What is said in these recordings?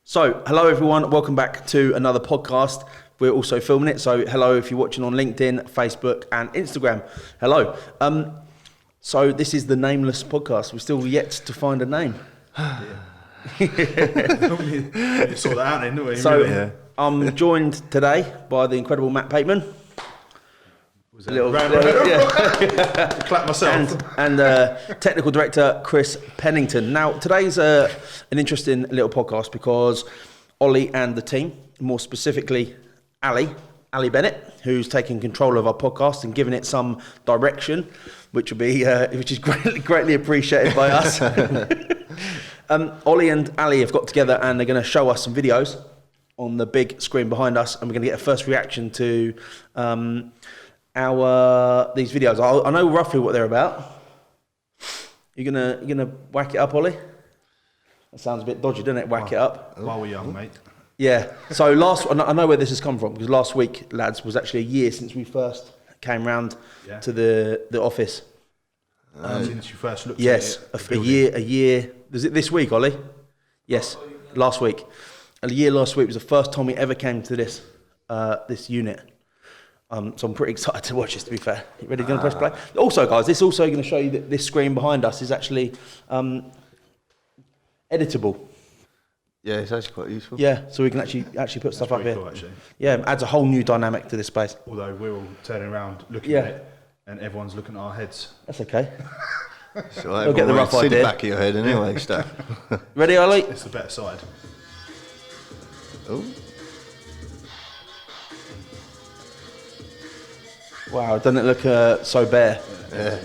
So, hello everyone, welcome back to another podcast. We're also filming it, so hello if you're watching on LinkedIn, Facebook and Instagram. Hello. So this is the Nameless Podcast. We're still yet to find a name. You sort that out then, don't we? So, Really? I'm joined today by the incredible Matt Pateman. Was it clap myself. And technical director Chris Pennington. Now, today's an interesting little podcast because Ollie and the team, more specifically Ali Bennett, who's taking control of our podcast and giving it some direction, which is greatly appreciated by us. Ollie and Ali have got together and they're going to show us some videos on the big screen behind us, and we're going to get a first reaction to these videos. I know roughly what they're about. You're gonna whack it up, Ollie? That sounds a bit dodgy, doesn't it? Whack it up. While we're young, mate. Yeah. So I know where this has come from, because last week, lads, was actually a year since we first came round to the office. Since you first looked yes, at it. a year. Was it this week, Ollie? Yes, last week. A year last week was the first time we ever came to this unit. So I'm pretty excited to watch this, to be fair. You ready to press play? Also, guys, this is also going to show you that this screen behind us is actually editable. Yeah, it's actually quite useful. Yeah, so we can actually put stuff up here. Cool, actually. Yeah, it adds a whole new dynamic to this space. Although we're all turning around looking at it and everyone's looking at our heads. That's okay. So We'll get the rough see idea. the back of your head anyway, stuff. Ready, Ollie? It's the better side. Oh, Wow, doesn't it look so bare? yeah.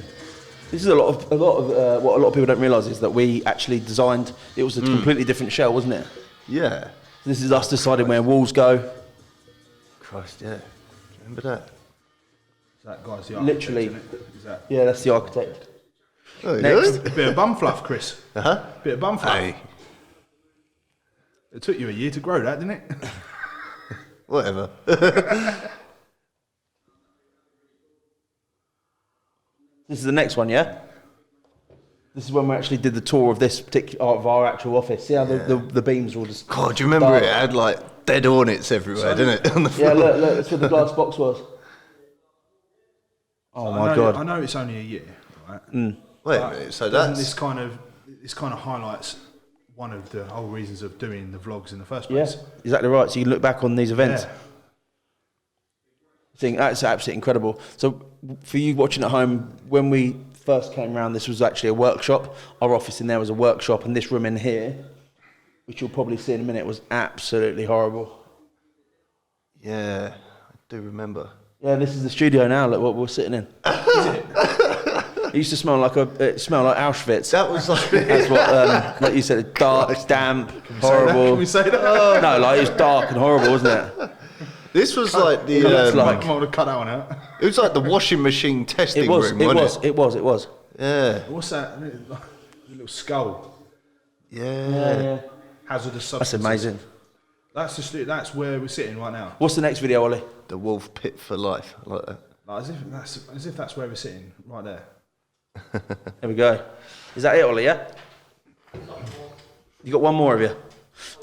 This is a lot of what a lot of people don't realise is that we actually designed. It was a completely different shell, wasn't it? Yeah. This is us deciding where walls go. Christ, yeah. Remember that? Is that guy's the architect, Literally. isn't it? Is that Yeah, that's the architect. Oh, Next. a bit of bum fluff, Chris? Uh-huh. Bit of bum fluff. Hey, It took you a year to grow that, didn't it? whatever. This is the next one, yeah? This is when we actually did the tour of this particular of our actual office. See how the beams were all just... God, do you remember it had like dead hornets everywhere, didn't it? On the Yeah, floor. look, that's where the glass box was. Oh my God. I know it's only a year, right? Wait a minute, so Doesn't that's... this kind of highlights one of the whole reasons of doing the vlogs in the first Yeah, place. exactly right. So you can look back on these events. Yeah. I think that's absolutely incredible. So for you watching at home, when we first came around, this was actually a workshop. Our office in there was a workshop, and this room in here, which you'll probably see in a minute, was absolutely horrible. Yeah, I do remember. Yeah, this is the studio now. Look what we're sitting in. It used to smell like Auschwitz. That was like... That's what, like you said, dark, damp, horrible. Can we say that? No, like it was dark and horrible, wasn't it? This was like the... That's like- I might have cut that one out. it was like the washing machine testing room, wasn't it? It was. Yeah. What's that? The little skull. Yeah. Hazardous substances. That's amazing. That's where we're sitting right now. What's the next video, Ollie? The wolf pit for life. I like that. Like, as if that's where we're sitting right there. There we go. Is that it, Ollie, yeah? You got one more of you.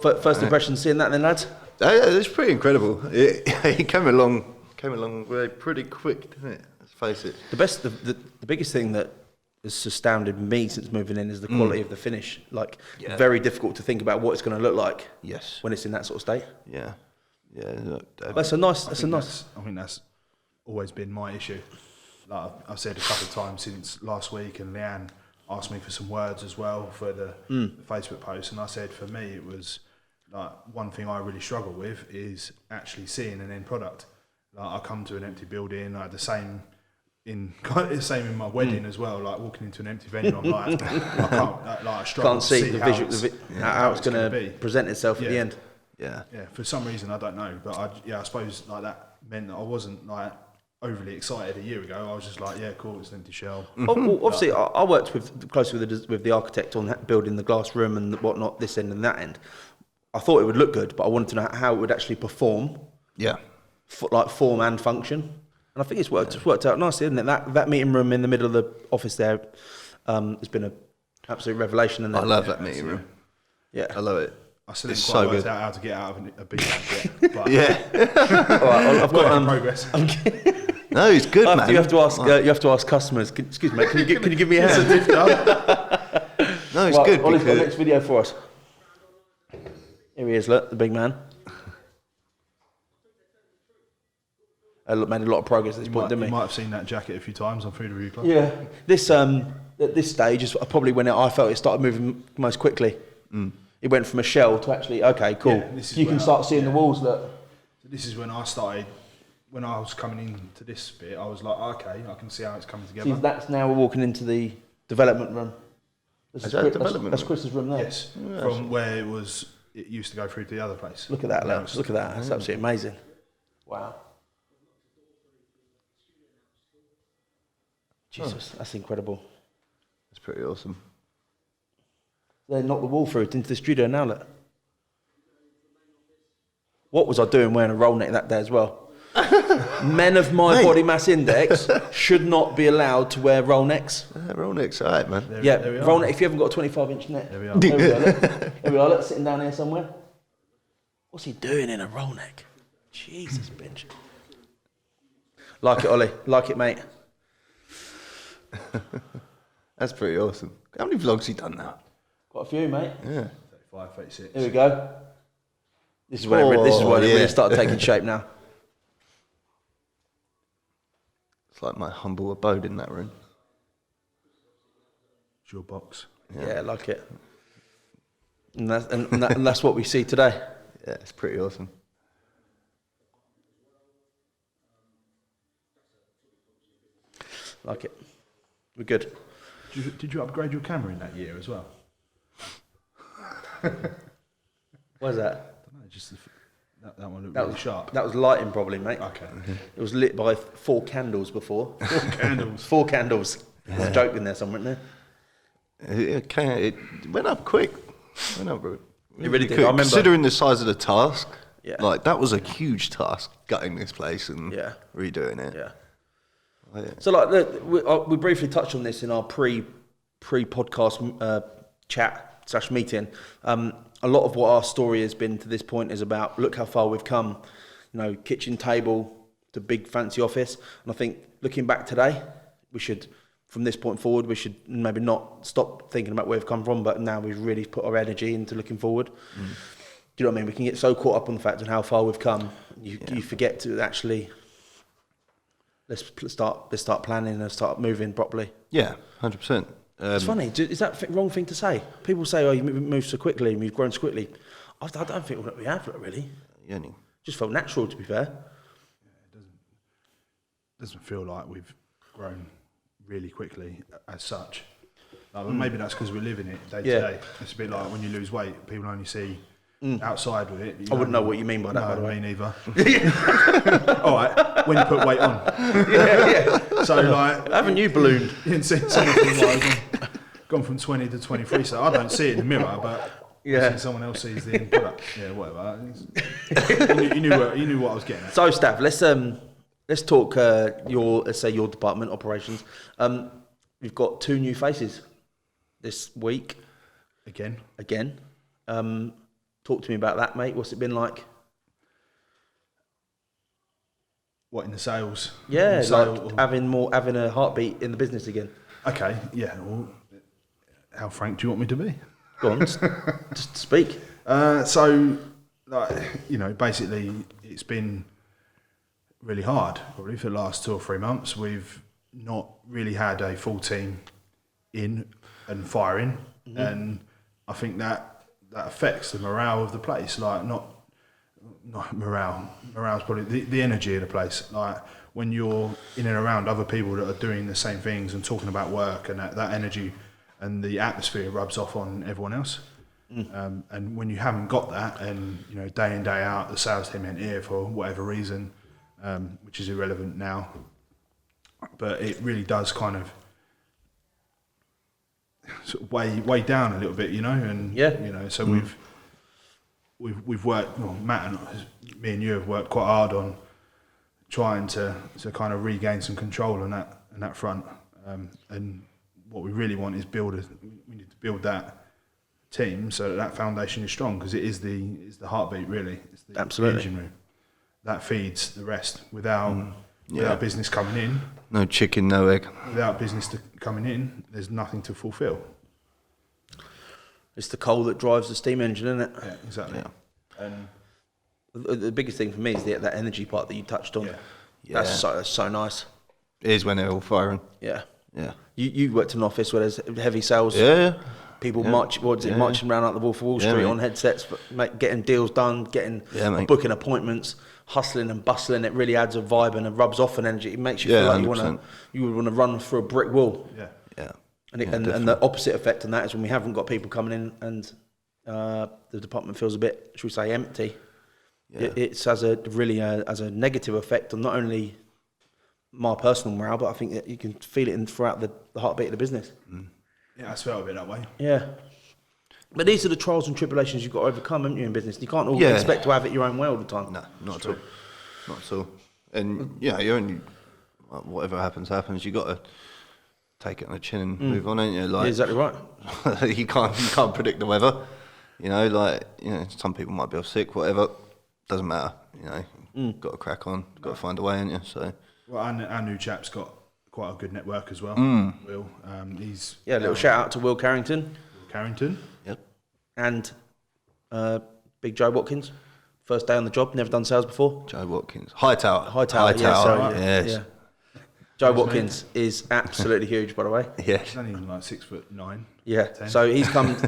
First impression seeing that then, lads? Yeah, it's pretty incredible. It came along pretty quick, didn't it? Let's face it. The biggest thing that has astounded me since moving in is the quality of the finish. Like, very difficult to think about what it's going to look like Yes. when it's in that sort of state. Yeah. Yeah. Look, That's a nice. I think that's always been my issue. Like I've said a couple of times since last week, and Leanne asked me for some words as well for the Facebook post, and I said for me it was like one thing I really struggle with is actually seeing an end product. Like I come to an empty building, like the same in my wedding as well. Like walking into an empty venue, I'm like I struggle Can't to see the how visual, how it's going to present itself at the end. yeah. Yeah, for some reason I don't know, but I suppose like that meant that I wasn't like overly excited a year ago. I was just like, yeah, cool, it's an empty shell. Well, obviously, I worked closely with the architect on building the glass room and whatnot, this end and that end. I thought it would look good, but I wanted to know how it would actually perform. Yeah. Like form and function, and I think it's worked out nicely, isn't it? That meeting room in the middle of the office there has been an absolute revelation. I love that meeting room. Yeah, I love it. I still It's haven't quite so worked good. out how to get out of a beef yet. But Yeah. All right, I've work got in progress. No, he's good, man. you have to ask. You have to ask customers. Excuse me, mate, can you give me a hand? No, it's Right, good Ollie's got the because next video for us. Here he is, look, the big man. Look, made a lot of progress at this point, didn't You we? might have seen that jacket a few times on Food Review Club. Yeah. This at this stage is probably when I felt it started moving most quickly. It went from a shell to actually okay, cool. Yeah, this is you can where start seeing the walls. Look. So this is when I started. When I was coming into this bit, I was like, okay, I can see how it's coming together. See, that's now we're walking into the development room. This Is that Chris- development that's room? Chris's room there. Yes, from where it used to go through to the other place. Look at that, Now look. it's- Look at that. That's absolutely amazing. Wow. Jesus, that's incredible. it's pretty awesome. They knocked the wall through into the studio now, look. What was I doing wearing a roll neck that day as well? Men of my Mate. body mass index should not be allowed to wear roll necks. Roll next, all right, man. There we are. Roll neck if you haven't got a 25-inch neck. There we are. There we are, look. There we are, look, sitting down here somewhere. What's he doing in a roll neck? Jesus, bitch. Like it, Ollie. Like it, mate. That's pretty awesome. How many vlogs he done now? Got a few, mate. Yeah. 35, 36. Here we go. This is where it yeah. really started taking shape now. It's like my humble abode in that room. It's your box. Yeah, I like it. And that's what we see today. Yeah, it's pretty awesome. Like it. We're good. Did you upgrade your camera in that year as well? What is that? I don't know, just that one looked That really was sharp. That was lighting, probably, mate. Okay. It was lit by 4 candles before. 4 candles. 4 candles. There's a joke in there somewhere, isn't there? It went up quick. Went up It really did. quick. I remember. Considering the size of the task, Yeah. like that was a huge task, gutting this place and Yeah. redoing it. Yeah. Oh, yeah. So, like, we briefly touched on this in our pre-podcast chat/meeting. A lot of what our story has been to this point is about look how far we've come. You know, kitchen table to big fancy office, and I think looking back today, we should, from this point forward, we should maybe not stop thinking about where we've come from, but now we've really put our energy into looking forward. Do you know what I mean? We can get so caught up on the fact of how far we've come, you forget to actually. Let's start planning and start moving properly. Yeah, 100%. It's funny. Is that the wrong thing to say? People say, "Oh, you move so quickly, and you've grown so quickly." I don't think we have really. Yeah, Just felt natural, to be fair. Doesn't feel like we've grown really quickly as such. Maybe that's because we're living it day to Yeah. day. It's a bit like when you lose weight, people only see outside with it. I wouldn't know what you mean by that, by the No, way. me neither. All right, when you put weight on. So like, Haven't you ballooned? you can see something like gone from 20 to 23. So I don't see it in the mirror, but Yeah. obviously someone else sees the end product. Yeah, whatever. You knew what I was getting at. So, Stav, let's talk let's say your department operations. We've got 2 new faces this week Again, again. Talk to me about that, mate. What's it been like? what in the sales? Yeah, In the sale- like having a heartbeat in the business again. Okay, yeah. Well, how frank do you want me to be? Go on, just speak. So, like, basically, it's been really hard. Probably for the last 2 or 3 months, we've not really had a full team in and firing, and I think that affects the morale of the place. Like, not morale. Morale's probably the energy of the place. Like, when you're in and around other people that are doing the same things and talking about work, and that energy and the atmosphere rubs off on everyone else. And when you haven't got that, and day in day out, the sales team ain't here for whatever reason, which is irrelevant now, but it really does kind of sort of weigh down a little bit, and Yeah. so we've worked. Well, Matt and me and you have worked quite hard on trying to kind of regain some control on that front, and what we really want is we need to build that team so that foundation is strong, because it's the heartbeat, really. It's the Absolutely. engine room that feeds the rest. Without business coming in, No chicken, no egg. coming in, there's nothing to fulfil. It's the coal that drives the steam engine, isn't it? Yeah, exactly. Yeah. And The biggest thing for me is that energy part that you touched on. Yeah. That's so nice. It is when they're all firing. Yeah. Yeah. You worked in an office where there's heavy sales. Yeah. People Yeah. marching around out the Wolf of Wall Street mate. on headsets, but getting deals done, mate. booking appointments, hustling and bustling. It really adds a vibe and it rubs off an energy. It makes you feel like 100%. you would want to run through a brick wall. yeah, Yeah. And the opposite effect on that is when we haven't got people coming in and the department feels a bit, should we say, empty. Yeah. It's has a negative effect on not only my personal morale, but I think that you can feel it throughout the heartbeat of the business. I felt a bit that way. Yeah. But these are the trials and tribulations you've got to overcome, haven't you, in business? You can't Yeah. expect to have it your own way all the time. No, not at all. Not at all. And you only whatever happens. You got to take it on the chin and move on, ain't you? Like You're exactly right. you can't predict the weather. Some people might be off sick, whatever. Doesn't matter. Got to crack on. Got to find a way, ain't you? So. Well, our new chap's got quite a good network as well. Will, he's Yeah, a little shout out to Will Carrington Carrington. Yep. and Big Joe Watkins. First day on the job, never done sales before. Joe Watkins. Hightower. Yeah, sorry, Yes. yeah. Joe Watkins is absolutely huge, by the way. Yes. He's only like 6'9". Yeah, 10. so he's come to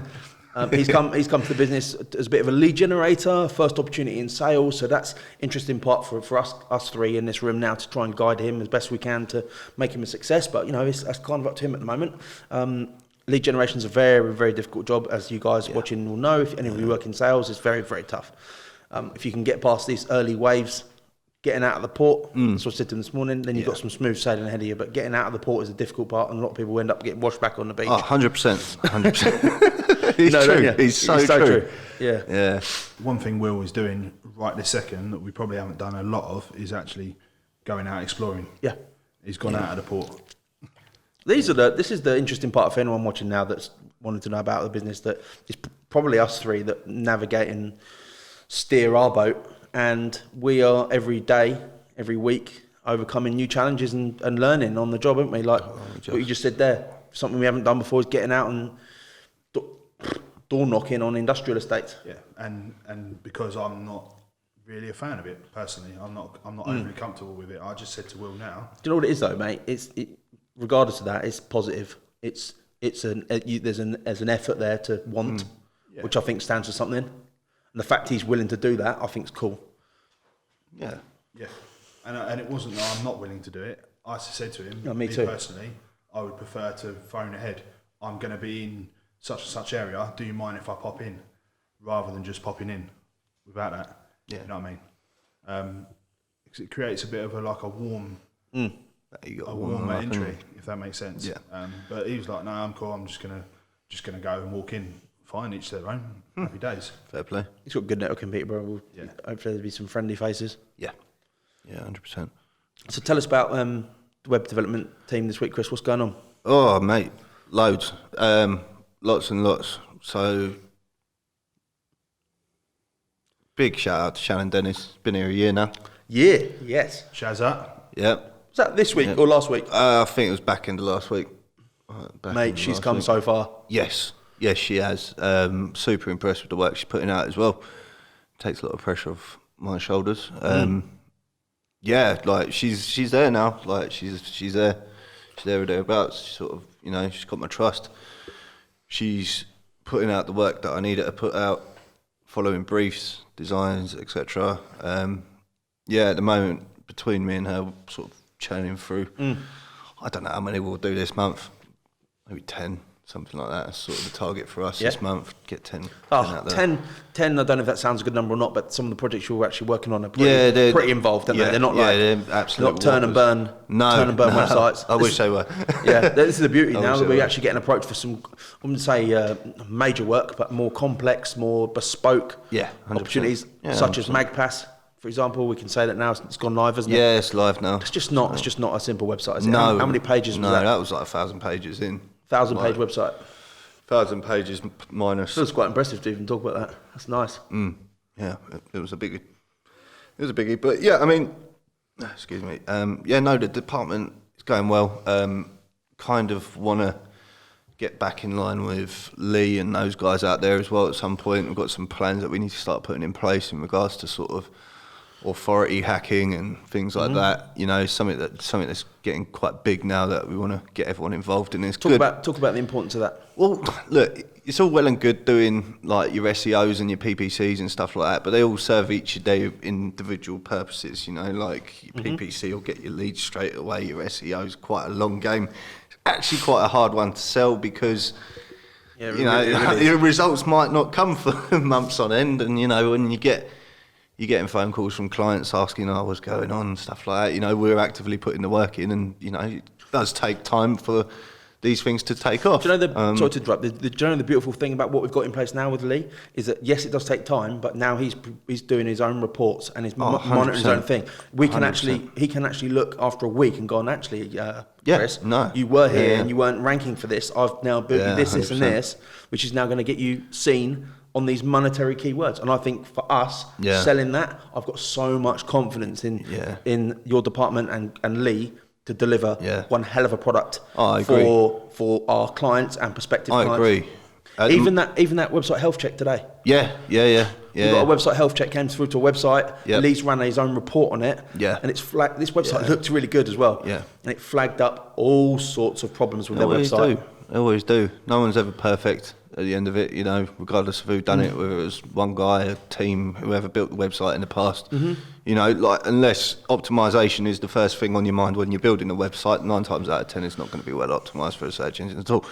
the business as a bit of a lead generator, first opportunity in sales. So that's interesting part for us three in this room now to try and guide him as best we can to make him a success. But that's kind of up to him at the moment. Lead generation is a very, very difficult job, as you guys watching will know. If any of you work in sales, it's very, very tough. If you can get past these early waves, getting out of the port, that's what I said to him this morning, then you've got some smooth sailing ahead of you. But getting out of the port is a difficult part, and a lot of people end up getting washed back on the beach. 100%. 100%. He's No, don't true. you? He's so true. Yeah. Yeah. One thing Will is doing right this second that we probably haven't done a lot of is actually going out exploring. Yeah. He's gone out of the port. This is the interesting part for anyone watching now that's wanted to know about the business, that it's probably us three that navigate and steer our boat, and we are every day, every week, overcoming new challenges and learning on the job, aren't we? Like what you just said there, something we haven't done before is getting out and door knocking on industrial estates. Yeah, and because I'm not really a fan of it personally, I'm not overly comfortable with it. I just said to Will now. Do you know what it is though, mate? Regardless of that, it's positive. There's an effort there to want, which I think stands for something. And the fact he's willing to do that, I think is cool. Yeah. Yeah, and it wasn't that I'm not willing to do it. I said to him, me too. Personally, I would prefer to phone ahead. I'm going to be in such and such area. Do you mind if I pop in, rather than just popping in without that? Yeah. You know what I mean? 'Cause it creates a bit of a warm, You got a to warm warmer up, entry, innit? if that makes sense. Yeah. But he was like, no, I'm cool. I'm just gonna go and walk in. Fine, each their own. Happy days. Fair play. He's got good networking, Peterborough. Yeah. Hopefully there'll be some friendly faces. Yeah. Yeah, 100%. So tell us about the web development team this week, Chris. What's going on? Oh, mate, loads. Lots and lots. So, big shout out to Shannon Dennis. Been here a year now. Yeah, yes. Shazza. Yeah. Was that this week or last week? I think it was back into last week. Mate, she's come so far. Yes, she has. Super impressed with the work she's putting out as well. Takes a lot of pressure off my shoulders. Yeah, like she's there now. Like she's there. She's there or thereabouts. She's sort of, she's got my trust. She's putting out the work that I need her to put out, following briefs, designs, etc. Yeah, at the moment, between me and her, we're sort of churning through. I don't know how many we'll do this month. Maybe 10, something like that. That's sort of the target for us this month. Get 10 out there. 10, I don't know if that sounds a good number or not, but some of the projects you're actually working on are pretty involved, aren't they? They're not they're absolute not turn and burn websites. I wish they were. Yeah, this is the beauty now that we're were. actually getting approached for some, I wouldn't say major work, but more complex, more bespoke 100%. opportunities, Yeah, such as 100%. Magpass, for example. We can say that now it's gone live, hasn't it? Yeah, it's live now. It's just not a simple website, is it? No. How many pages was No, that? that was like 1,000 pages in. 1,000 page website. 1,000 pages minus. Feels quite impressive to even talk about that. That's nice. Yeah, it was a biggie. It was a biggie, but yeah, I mean, excuse me. Yeah, no, the department is going well. Kind of want to get back in line with Lee and those guys out there as well at some point. We've got some plans that we need to start putting in place in regards to sort of authority hacking and things like that. You know, something that's getting quite big now that we want to get everyone involved in. It's Talk about the importance of that. Well, look, it's all well and good doing like your SEOs and your PPCs and stuff like that, but they all serve each of their individual purposes. You know, like your PPC will get your leads straight away. Your SEO is quite a long game. It's actually quite a hard one to sell because Yeah, you know your results might not come for months on end, and you know when you're getting phone calls from clients asking, "Oh, what's going on?" and stuff like that. You know, we're actively putting the work in, and you know, it does take time for these things to take off. Do you know sorry to interrupt. Do you know the beautiful thing about what we've got in place now with Lee is that yes, it does take time, but now he's doing his own reports and he's monitoring his own thing. He can actually look after a week and go on. Actually, Chris, you were here and you weren't ranking for this. I've now built you this, and this, which is now going to get you seen on these monetary keywords. And I think for us selling that, I've got so much confidence in your department and Lee to deliver one hell of a product for our clients and prospective clients. I agree. Even that website health check today. Yeah. We've got a website health check came through to a website. Lee's ran his own report on it. And it's flagged. This website looked really good as well. And it flagged up all sorts of problems with their website. They always do. No one's ever perfect at the end of it, you know, regardless of who done it, whether it was one guy, a team, whoever built the website in the past. You know, like unless optimization is the first thing on your mind when you're building a website, 9 times out of 10 it's not going to be well optimized for a search engine at all.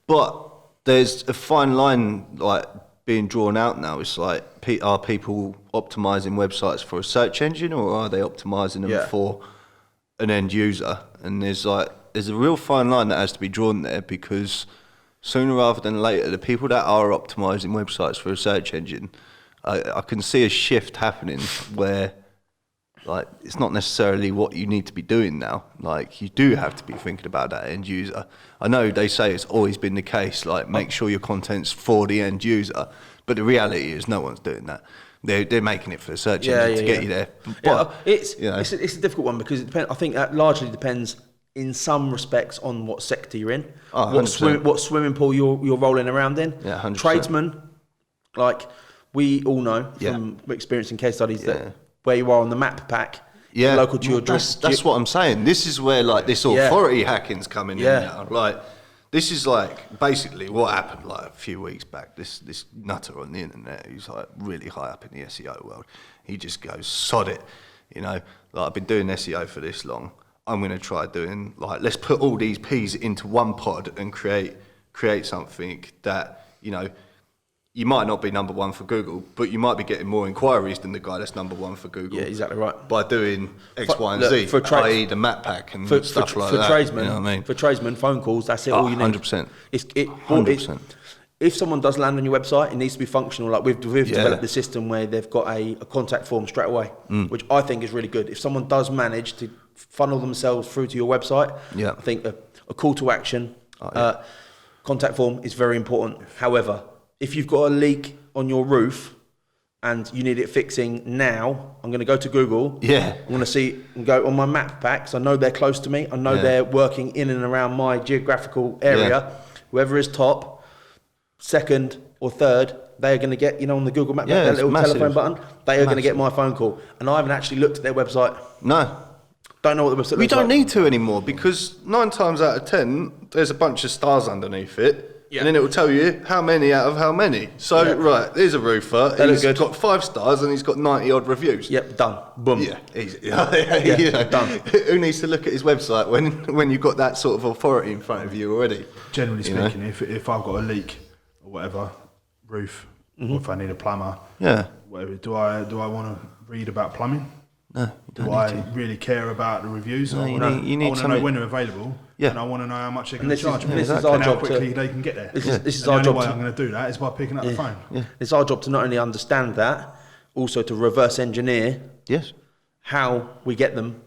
But there's a fine line like being drawn out now. It's like, are people optimizing websites for a search engine or are they optimizing them for an end user? And there's a real fine line that has to be drawn there, because sooner rather than later, the people that are optimizing websites for a search engine, I can see a shift happening where like it's not necessarily what you need to be doing now. Like you do have to be thinking about that end user. I know they say it's always been the case, like make sure your content's for the end user, but the reality is no one's doing that. They're making it for the search engine to get you there. But, it's a difficult one because it depends. I think that largely depends in some respects on what sector you're in, what swimming pool you're rolling around in. 100%. Tradesmen, like we all know from experience in case studies that where you are on the map pack, local to your job. That's what I'm saying. This is where like this authority hacking's coming in now. Like this is like basically what happened like a few weeks back. This nutter on the internet who's like really high up in the SEO world. He just goes, sod it. You know, like I've been doing SEO for this long. I'm going to try doing like, let's put all these P's into one pod and create something that, you know, you might not be number one for Google, but you might be getting more inquiries than the guy that's number one for Google. Yeah, exactly right. By doing X, Y, and Z, i.e. the map pack and stuff like that. Tradesmen, you know what I mean? For tradesmen, phone calls, that's it, all you need. 100%. 100%. If someone does land on your website, it needs to be functional. Like we've developed a system where they've got a contact form straight away, which I think is really good. If someone does manage to funnel themselves through to your website, I think a call to action, contact form is very important. However, if you've got a leak on your roof and you need it fixing now, I'm going to go to Google. I'm going to see and go on my map packs. I know they're close to me. I know they're working in and around my geographical area. Whoever is top, second or third, they are going to get, you know, on the Google map, that little telephone button, they are going to get my phone call. And I haven't actually looked at their website. No. Don't know what the website looks like. We don't need to anymore because 9 times out of 10, there's a bunch of stars underneath it. And then it will tell you how many out of how many. So, right, there's a roofer. He's got 5 stars and he's got 90 odd reviews. Yep, done. Boom. Yeah, easy. You know, done. Who needs to look at his website when you've got that sort of authority in front of you already? Generally speaking, if I've got a leak or whatever, roof, or if I need a plumber, whatever, do I want to read about plumbing? No, you don't do I really care about the reviews? No, I want to know when they're available, and I want to know how much they're going to charge me. This is our and job how quickly they can get there. This is our job. The only way I'm going to do that is by picking up the phone. It's our job to not only understand that, also to reverse engineer how we get them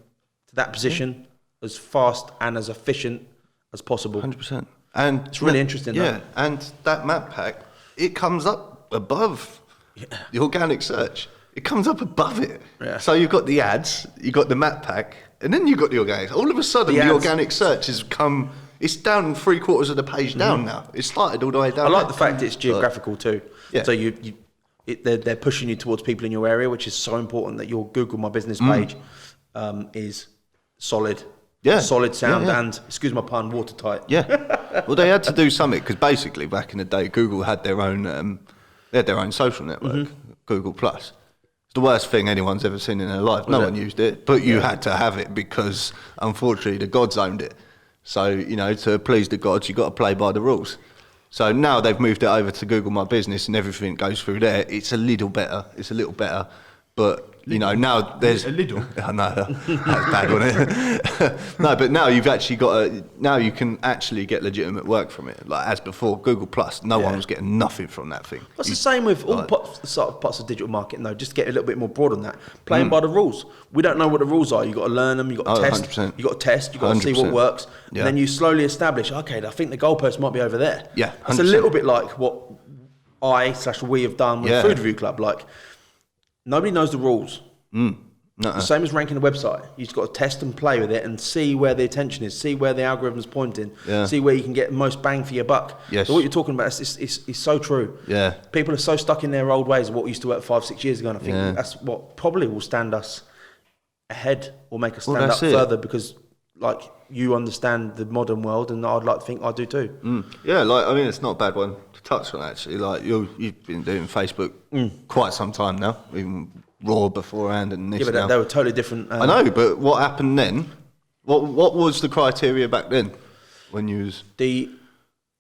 to that position as fast and as efficient as possible. 100%. And It's really interesting, Yeah, though. and that map pack, it comes up above the organic search. It comes up above it. Yeah. So you've got the ads, you've got the map pack, and then you've got the organic. All of a sudden, The the ads- organic search has come. It's down 3/4 of the page down now. It started all the way down. I like there. the fact it's geographical too. Yeah. So they're pushing you towards people in your area, which is so important that your Google My Business page is solid. Yeah. Solid sound Yeah, yeah. and, excuse my pun, watertight. Yeah. Well, they had to do something because basically back in the day, Google had their own. They had their own social network, Google Plus. It's the worst thing anyone's ever seen in their life. No one used it, but you had to have it because, unfortunately, the gods owned it. So, to please the gods, you've got to play by the rules. So now they've moved it over to Google My Business and everything goes through there. It's a little better. But, now there's... A little? I know, that's bad, wasn't it? No, but now you've actually now you can actually get legitimate work from it. Like, as before, Google Plus, no one was getting nothing from that thing. That's the same with all parts of digital marketing, though. Just to get a little bit more broad on that. Playing by the rules. We don't know what the rules are. You've got to learn them. You've got to test. 100%. You've got to test. You've got to see what 100%. works. Yeah. And then you slowly establish, okay, I think the goalpost might be over there. Yeah, It's a 100%. little bit like what we have done with Food Review Club. Like, nobody knows the rules. The same as ranking a website. You've got to test and play with it and see where the attention is, see where the algorithm's pointing, see where you can get the most bang for your buck. Yes. So what you're talking about is so true. Yeah. People are so stuck in their old ways of what used to work 5-6 years ago, and I think that's what probably will stand us ahead or make us stand up that's it. further because, like, you understand the modern world, and I'd like to think I do too. Yeah, it's not a bad one to touch on, actually. Like, you've been doing Facebook quite some time now, even Raw beforehand and this Yeah, but now. they were totally different. I know, but what happened then? What was the criteria back then when you was...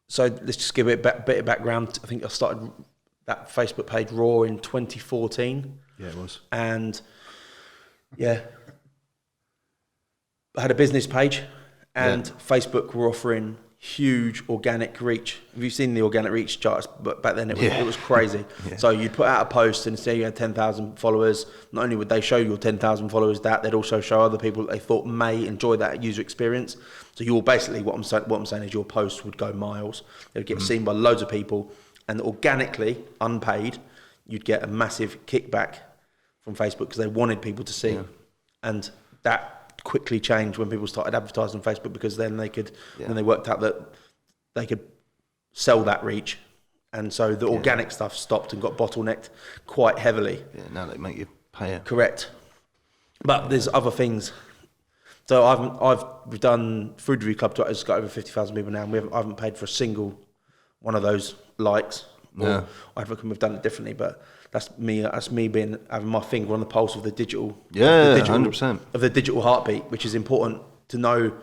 So let's just give it a bit of background. I think I started that Facebook page Raw in 2014. Yeah, it was. And I had a business page, and Facebook were offering huge organic reach. Have you seen the organic reach charts? But back then it was crazy. So you'd put out a post and say you had 10,000 followers. Not only would they show your 10,000 followers that, they'd also show other people that they thought may enjoy that user experience. So you're basically, what I'm saying is your post would go miles. It would get seen by loads of people, and organically, unpaid, you'd get a massive kickback from Facebook because they wanted people to see. And that quickly changed when people started advertising on Facebook, because then they could, then they worked out that they could sell that reach, and so the organic stuff stopped and got bottlenecked quite heavily. Yeah, now they make you pay it. Correct, but there's other things. So we've done Food Review Club. It's got over 50,000 people now, and I haven't paid for a single one of those likes. Yeah. I reckon we've done it differently, but that's me having my finger on the pulse of the digital. Yeah, the digital, 100%. of the digital heartbeat, which is important to know.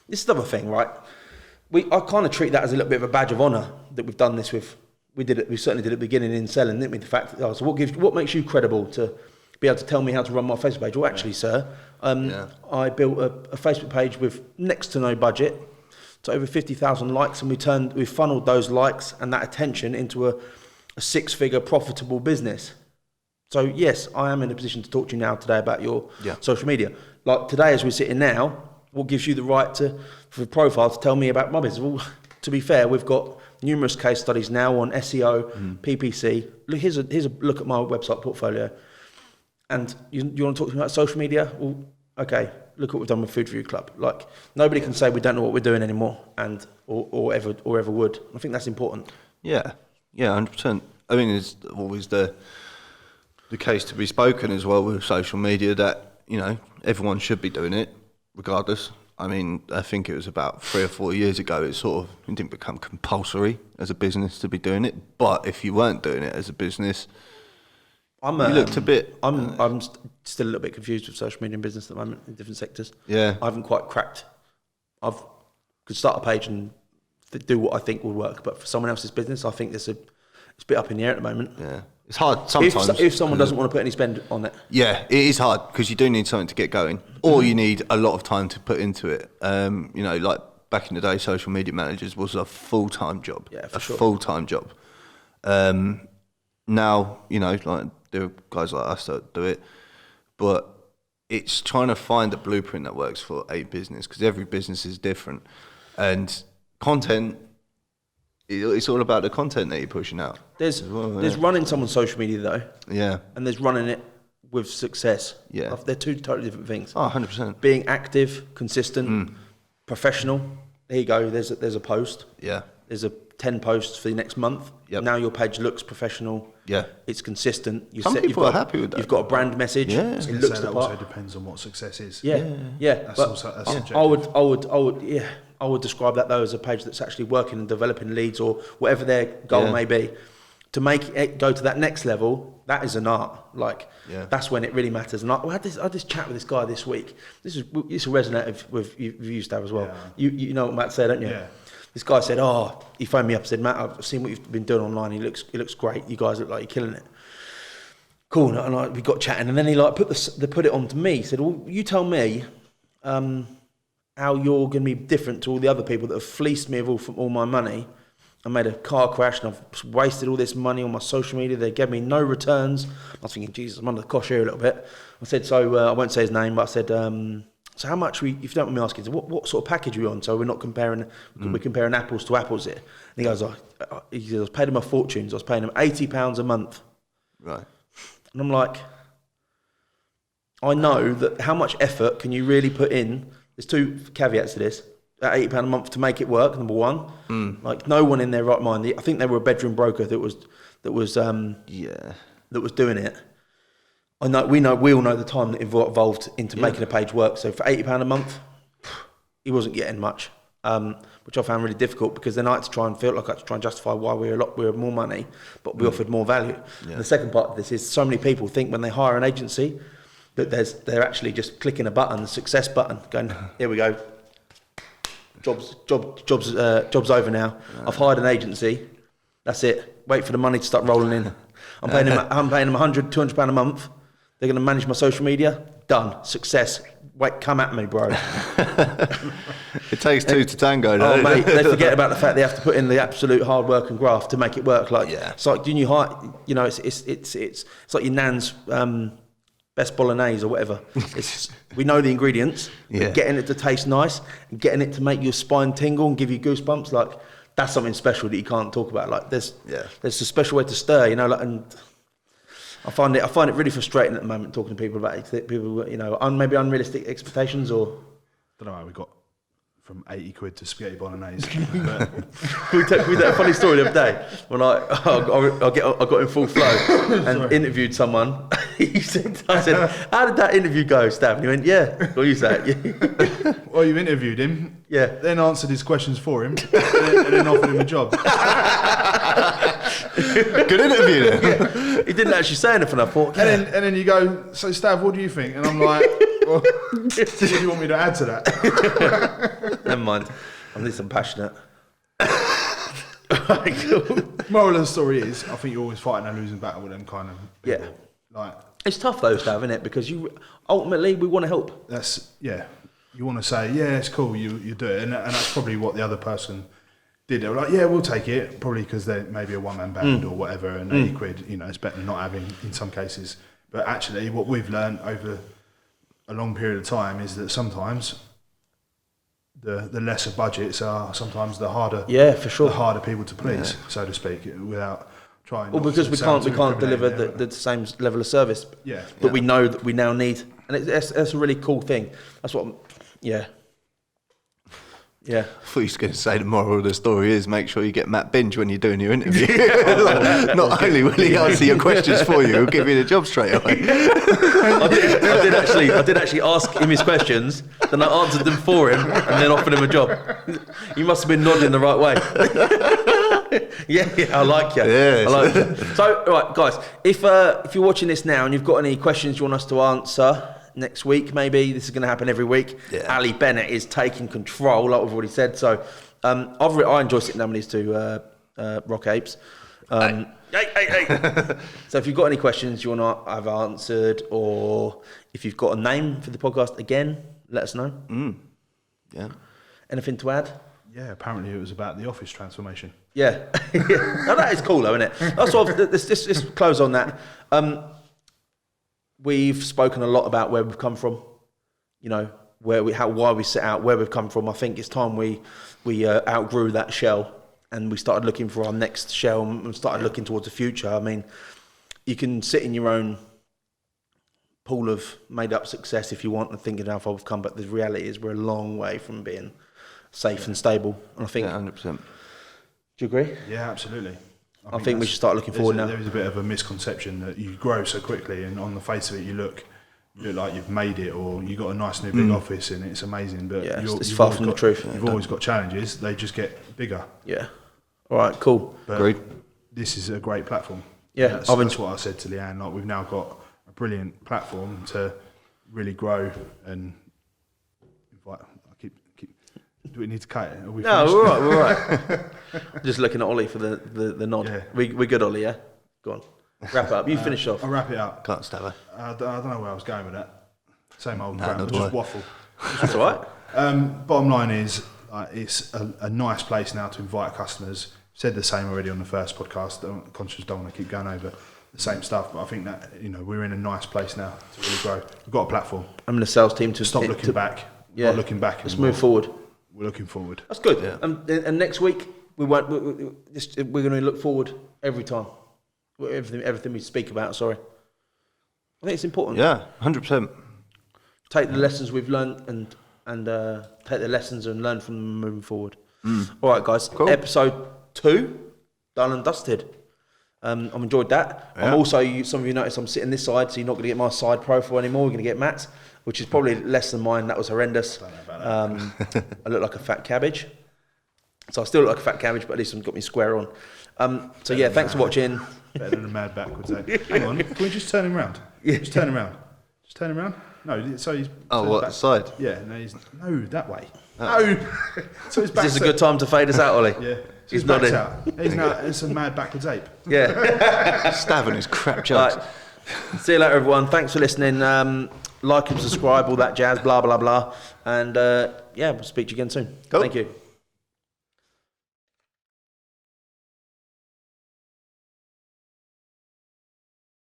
This is the other thing, right? I kind of treat that as a little bit of a badge of honour that we've done this with. We certainly did at the beginning in selling, didn't we? The fact that, so what makes you credible to be able to tell me how to run my Facebook page? Well, actually, sir, I built a Facebook page with next to no budget, to over 50,000 likes, and we funneled those likes and that attention into a 6-figure profitable business. So yes, I am in a position to talk to you now today about your social media. Like today, as we're sitting now, what gives you the right for the profile to tell me about my business? Well, to be fair, we've got numerous case studies now on SEO, PPC. Look, here's a look at my website portfolio. And you want to talk to me about social media? Well, okay, look what we've done with Food Review Club. Like, nobody can say we don't know what we're doing anymore, or ever would. I think that's important. Yeah, 100%. I mean, it's always the case to be spoken as well with social media that, everyone should be doing it, regardless. I mean, I think it was about 3 or 4 years ago, it didn't become compulsory as a business to be doing it. But if you weren't doing it as a business, you looked a bit... I'm still a little bit confused with social media and business at the moment in different sectors. Yeah. I haven't quite cracked. Could start a page and do what I think will work, but for someone else's business, I think it's a bit up in the air at the moment. Yeah. It's hard sometimes. If someone doesn't want to put any spend on it. Yeah, it is hard because you do need something to get going, or you need a lot of time to put into it. Like back in the day, social media managers was a full-time job. Yeah, for sure. Full-time job. Now, like there are guys like us that do it, but it's trying to find a blueprint that works for a business because every business is different, and content it's all about the content that you're pushing out. There's as well, there's yeah. running someone's social media though, Yeah. and there's running it with success. Yeah. They're two totally different things. Oh, 100%. Being active, consistent, professional. There you go. There's a post. Yeah. There's 10 posts for the next month. Yep. Now your page looks professional. Yeah. It's consistent. Some people are happy with that. You've got a brand message. Yeah. It So looks the that also part. depends on what success is. Yeah. That's But also that's I subjective. would describe that though as a page that's actually working and developing leads or whatever their goal Yeah. may be. To make it go to that next level, that is an art. Like that's when it really matters. And I had this chat with this guy this week. This will resonate with you, Stav, as well. Yeah. You know what Matt said, don't you? Yeah. This guy said, he phoned me up and said, Matt, I've seen what you've been doing online. He looks great. You guys look like you're killing it. Cool. And we got chatting, and then he put it on to me. He said, well, you tell me how you're going to be different to all the other people that have fleeced me of all my money. I made a car crash and I've wasted all this money on my social media. They gave me no returns. I was thinking, Jesus, I'm under the cosh here a little bit. I said, so I won't say his name, but I said, so how much, if you don't mind me asking, so what sort of package are we on? So we're not comparing, we're comparing apples to apples here. And he goes, I was paying him a fortune. So I was paying him £80 a month. Right. And I'm like, I know that how much effort can you really put in? There's two caveats to this. At £80 a month to make it work, number one. Like no one in their right mind. I think they were a bedroom broker that was doing it. We all know the time that involved into making a page work. So for £80 a month, he wasn't getting much, which I found really difficult because then I had to try and justify why we were more money, but we offered more value. Yeah. And the second part of this is so many people think when they hire an agency that they're actually just clicking a button, the success button, going, here we go. Job's over now. I've hired an agency. That's it. Wait for the money to start rolling in. I'm paying them £100, £200 a month. They're going to manage my social media. Done. Success. Wait, come at me, bro. It takes two to tango, though. Oh, mate, they forget about the fact they have to put in the absolute hard work and graft to make it work. Like, it's like doing your hire. You know, it's like your nan's best bolognese or whatever. We know the ingredients. But getting it to taste nice and getting it to make your spine tingle and give you goosebumps, like that's something special that you can't talk about. Like there's a special way to stir, you know. Like, and I find it really frustrating at the moment talking to people about it. People, you know, maybe unrealistic expectations or. Don't know how we got from 80 quid to spaghetti bolognese. But we tell a funny story the other day when I got in full flow and interviewed someone. I said, how did that interview go, Stav? And he went, yeah. Well, you say it. Well, you interviewed him. Yeah. Then answered his questions for him, and then offered him a job. Good interview then. Yeah. He didn't actually say anything. I thought. And then you go, so Stav, what do you think? And I'm like, well, what do you want me to add to that? Never mind. I'm at least I'm passionate. Moral of the story is, I think you're always fighting a losing battle with them kind of people. Yeah. Like, it's tough though, Stav, isn't it? Because ultimately we want to help. You want to say, yeah, it's cool, you do it, and that's probably what the other person did. They were like, yeah, we'll take it, probably because they're maybe a one-man band or whatever, and 80 quid, you know, it's better than not having in some cases. But actually, what we've learned over a long period of time is that sometimes the lesser budgets are sometimes the harder, for sure, the harder people to please, so to speak, without trying. Well, because we can't deliver the same level of service. Yeah, but we know that we now need, and that's a really cool thing. That's what. Yeah. I thought you were going to say the moral of the story is make sure you get Matt Binge when you're doing your interview. Not only will he answer your questions for you, he'll give you the job straight away. I did actually ask him his questions, then I answered them for him, and then offered him a job. You must have been nodding the right way. Yeah, I like you. Yeah. I like you. So, all right, guys, if you're watching this now and you've got any questions you want us to answer next week, maybe this is going to happen every week. Ali Bennett is taking control, like we've already said. So I enjoy sitting down with these two rock apes. Hey. So if you've got any questions you want to have answered, or if you've got a name for the podcast, again, let us know. Yeah. Anything to add? Yeah, apparently it was about the office transformation. Yeah. Now, that is cool though, isn't it? That's what let's close on that. We've spoken a lot about where we've come from, you know, why we set out, where we've come from. I think it's time we outgrew that shell and we started looking for our next shell and started looking towards the future, I mean, you can sit in your own pool of made-up success if you want and thinking how far we've come, but the reality is we're a long way from being safe and stable. And I think, 100%. do you agree? Yeah, absolutely. I think we should start looking forward now. There is a bit of a misconception that you grow so quickly, and on the face of it, you look like you've made it, or you got a nice new big office, and it's amazing. But Yeah, it's you've far always from the got- truth. You've always got challenges; they just get bigger. Yeah. All right, cool. But Agreed. this is a great platform. Yeah, that's I've what I said to Leanne. Like, we've now got a brilliant platform to really grow and invite. Do we need to cut it? Are we No, finished? we're all right. Just looking at Ollie for the nod. Yeah. We're good, Ollie, yeah? Go on. Wrap it up. You finish off. I'll wrap it up. Can't stab her. I don't know where I was going with that. Same old No, crap. not Just right. waffle. That's all right. Bottom line is, it's a nice place now to invite customers. Said the same already on the first podcast. Conscious don't want to keep going over the same stuff, but I think that we're in a nice place now to really grow. We've got a platform. I'm in the sales team to Stop looking back. Yeah. Not looking back. Let's anymore. move forward. We're looking forward. That's good. Yeah. And next week we're going to look forward every time. Everything we speak about. Sorry. I think it's important. Yeah, 100%. Take the lessons we've learned and take the lessons and learn from them moving forward. All right, guys. Cool. Episode 2, done and dusted. I've enjoyed that. Yeah. I'm also, some of you notice I'm sitting this side, so you're not going to get my side profile anymore. We're going to get Matt's, which is probably less than mine. That was horrendous. I look like a fat cabbage. So I still look like a fat cabbage, but at least I've got me square on. So yeah, thanks for watching. Better than a mad backwards. Hang on. Can we just turn him round? Yeah. Just turn him round. Just turn him round. No. So he's. Oh, so what, back- side? Yeah. No, that way. No. So his Is back's this a good time to fade us out, Ollie? Yeah. So He's his back's nodding. out. He's now. It's a mad backwards ape. Yeah. Stabbing his crap jokes. Right. See you later, everyone. Thanks for listening. Like and subscribe, all that jazz, blah, blah, blah. And yeah, we'll speak to you again soon. Cool. Thank you.